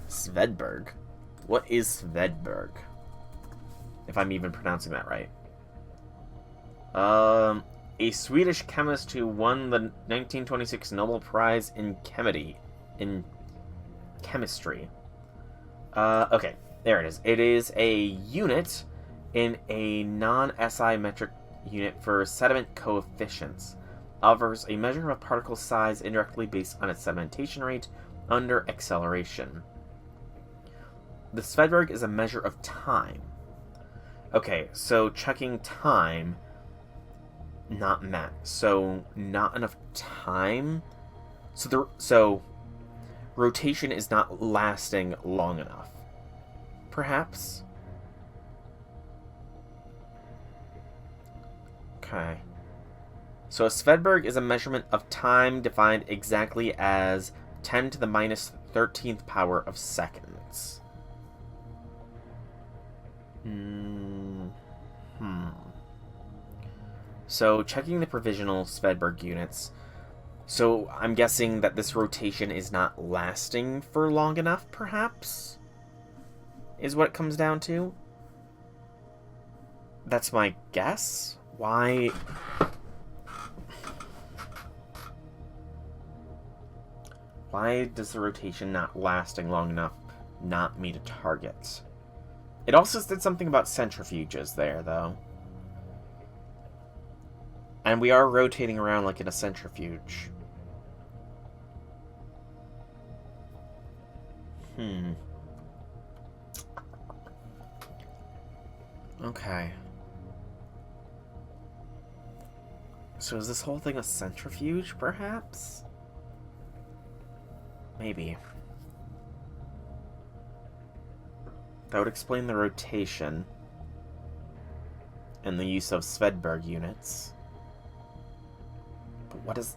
Svedberg? What is Svedberg? If I'm even pronouncing that right. A Swedish chemist who won the 1926 Nobel Prize in chemistry. Okay, there it is. It is a unit in a non-SI metric unit for sediment coefficients. Offers a measure of particle size indirectly based on its sedimentation rate under acceleration. The Svedberg is a measure of time. Okay, so checking time, not met. So not enough time. So rotation is not lasting long enough. Perhaps. Okay. So a Svedberg is a measurement of time defined exactly as 10 to the minus 13th power of seconds. So checking the provisional Svedberg units. So I'm guessing that this rotation is not lasting for long enough, perhaps? Is what it comes down to? That's my guess? Why does the rotation not lasting long enough not meet a target? It also said something about centrifuges there, though. And we are rotating around like in a centrifuge. Okay. So is this whole thing a centrifuge, perhaps? Maybe. That would explain the rotation and the use of Svedberg units. But what is...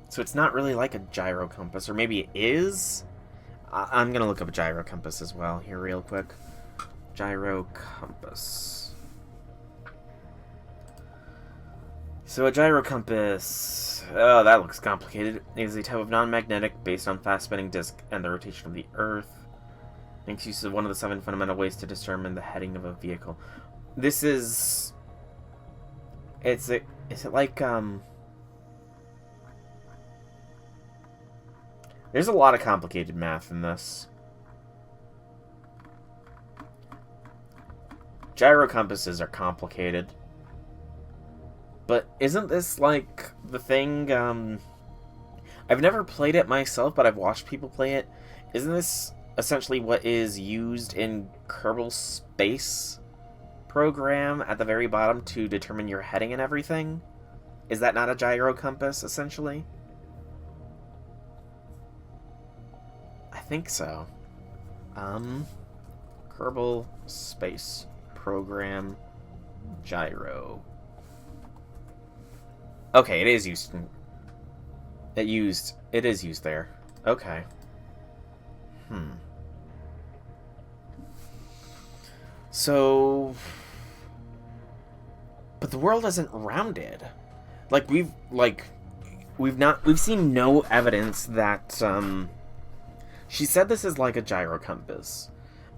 So it's not really like a gyro compass, or maybe it is? I'm gonna look up a gyro compass as well here real quick. Gyro compass. So a gyro compass... Oh, that looks complicated. It is a type of non-magnetic based on fast-spinning disk and the rotation of the Earth. Makes use of one of the 7 fundamental ways to determine the heading of a vehicle. This is... Is it like, There's a lot of complicated math in this. Gyro compasses are complicated. But isn't this like the thing, I've never played it myself, but I've watched people play it. Isn't this essentially what is used in Kerbal Space Program at the very bottom to determine your heading and everything? Is that not a gyro compass, essentially? I think so. Kerbal Space Program gyro. Okay, it is used. It is used there. Okay. So, but the world isn't rounded. We've seen no evidence that she said this is like a gyro compass,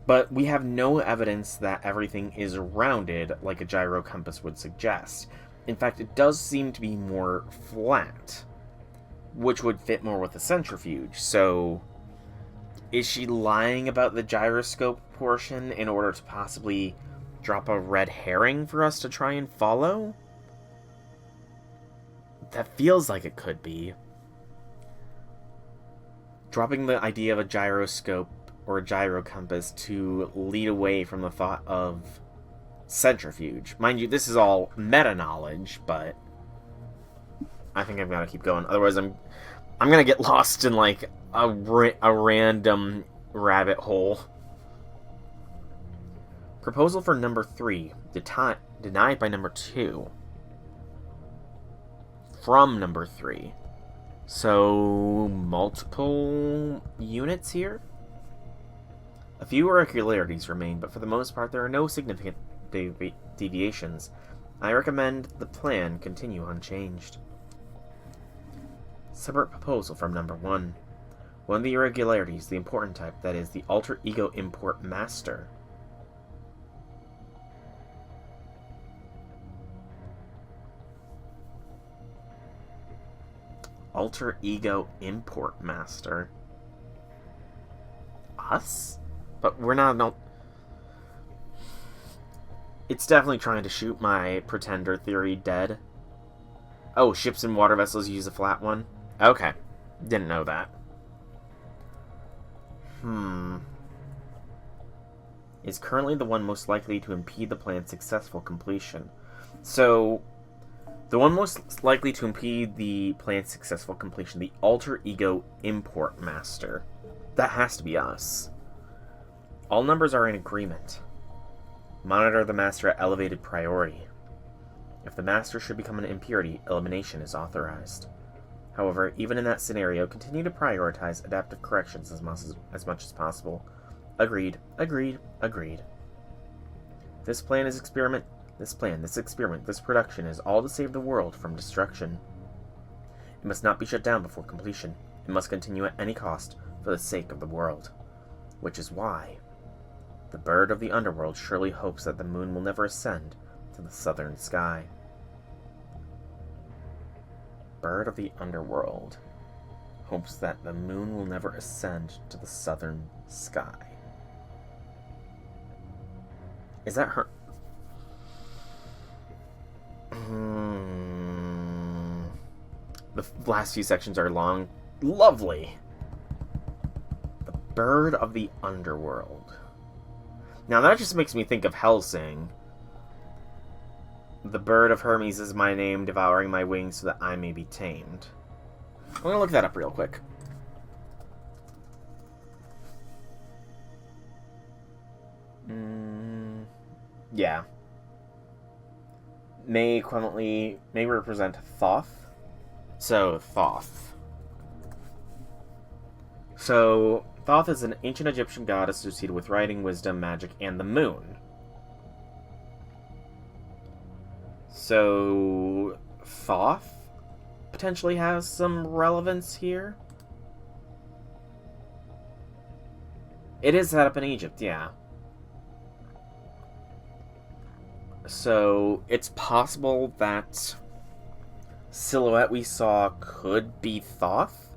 but we have no evidence that everything is rounded like a gyro compass would suggest. In fact, it does seem to be more flat, which would fit more with a centrifuge. So, is she lying about the gyroscope portion in order to possibly drop a red herring for us to try and follow? That feels like it could be. Dropping the idea of a gyroscope or a gyro compass to lead away from the thought of centrifuge. Mind you, this is all meta-knowledge, but I think I've got to keep going. Otherwise, I'm gonna get lost in like a random rabbit hole. Proposal for number 3 denied by number 2 from number 3. So multiple units here. A few irregularities remain, but for the most part, there are no significant deviations. I recommend the plan continue unchanged. Separate proposal from number 1. One of the irregularities, the important type, that is, the alter ego import master. Alter ego import master. Us? But we're not... No. It's definitely trying to shoot my pretender theory dead. Oh, ships and water vessels use a flat one? Okay. Didn't know that. Is currently the one most likely to impede the plan's successful completion. So, the one most likely to impede the plan's successful completion, the alter ego import master. That has to be us. All numbers are in agreement. Monitor the master at elevated priority. If the master should become an impurity, elimination is authorized. However, even in that scenario, continue to prioritize adaptive corrections as much as possible. Agreed, agreed, agreed. This experiment, this production is all to save the world from destruction. It must not be shut down before completion. It must continue at any cost for the sake of the world. Which is why the bird of the underworld surely hopes that the moon will never ascend to the southern sky. Bird of the underworld hopes that the moon will never ascend to the southern sky. Is that her? The last few sections are long. Lovely. The bird of the underworld. Now that just makes me think of Hellsing. The bird of Hermes is my name, devouring my wings so that I may be tamed. I'm gonna look that up real quick. Yeah. May represent Thoth. So, Thoth. So, Thoth is an ancient Egyptian god associated with writing, wisdom, magic, and the moon. So, Thoth potentially has some relevance here. It is set up in Egypt, yeah. So, it's possible that silhouette we saw could be Thoth.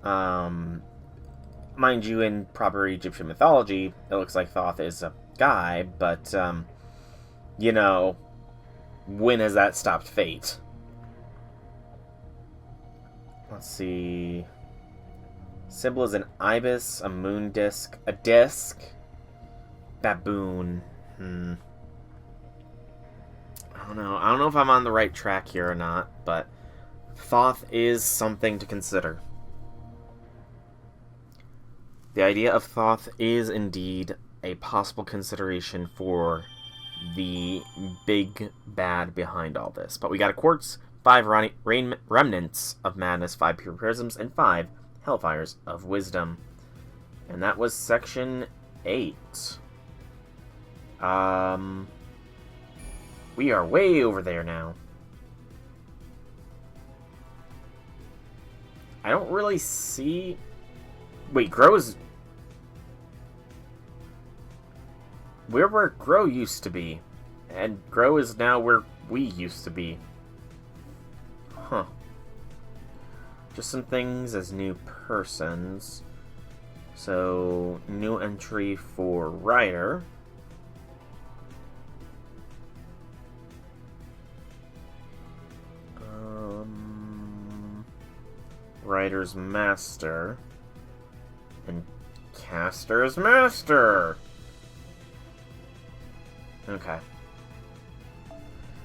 Mind you, in proper Egyptian mythology, it looks like Thoth is a guy, but, you know, when has that stopped fate? Let's see. Symbol is an ibis, a moon disc, a disc, baboon. I don't know. I don't know if I'm on the right track here or not, but Thoth is something to consider. The idea of Thoth is indeed a possible consideration for the big bad behind all this. But we got a quartz, 5 remnants of madness, 5 pure prisms, and 5 hellfires of wisdom. And that was section 8. We are way over there now. I don't really see... Wait, Grow's... We're where Grow used to be. And Grow is now where we used to be. Huh. Just some things as new persons. So, new entry for Ryder. Ryder's Master. And Caster's Master! Okay.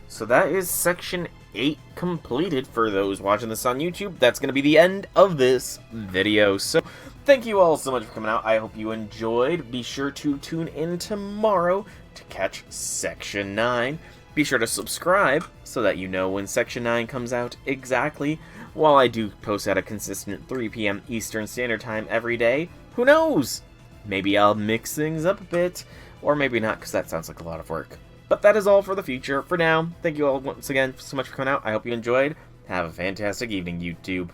So that is section 8 completed for those watching this on YouTube. That's going to be the end of this video. So, thank you all so much for coming out. I hope you enjoyed. Be sure to tune in tomorrow to catch section 9. Be sure to subscribe so that you know when section 9 comes out exactly. While I do post at a consistent 3 p.m. Eastern Standard Time every day, who knows? Maybe I'll mix things up a bit. Or maybe not, because that sounds like a lot of work. But that is all for the future. For now, thank you all once again so much for coming out. I hope you enjoyed. Have a fantastic evening, YouTube.